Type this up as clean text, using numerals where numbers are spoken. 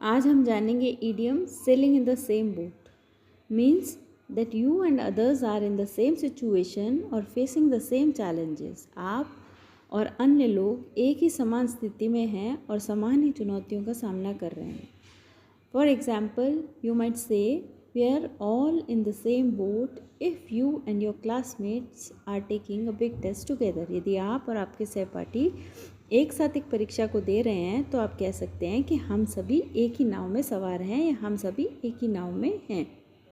आज हम जानेंगे idiom sailing in the same boat. Means that you and others are in the same situation और facing the same challenges. आप और अन्य लोग एक ही समान स्थिति में हैं और समान ही चुनौतियों का सामना कर रहे हैं। For example, you might say we are all in the same boat if you and your classmates are taking a big test together. यदि आप और आपके सहपाठी एक साथ एक परीक्षा को दे रहे हैं तो आप कह सकते हैं कि हम सभी एक ही नाव में सवार हैं या हम सभी एक ही नाव में हैं।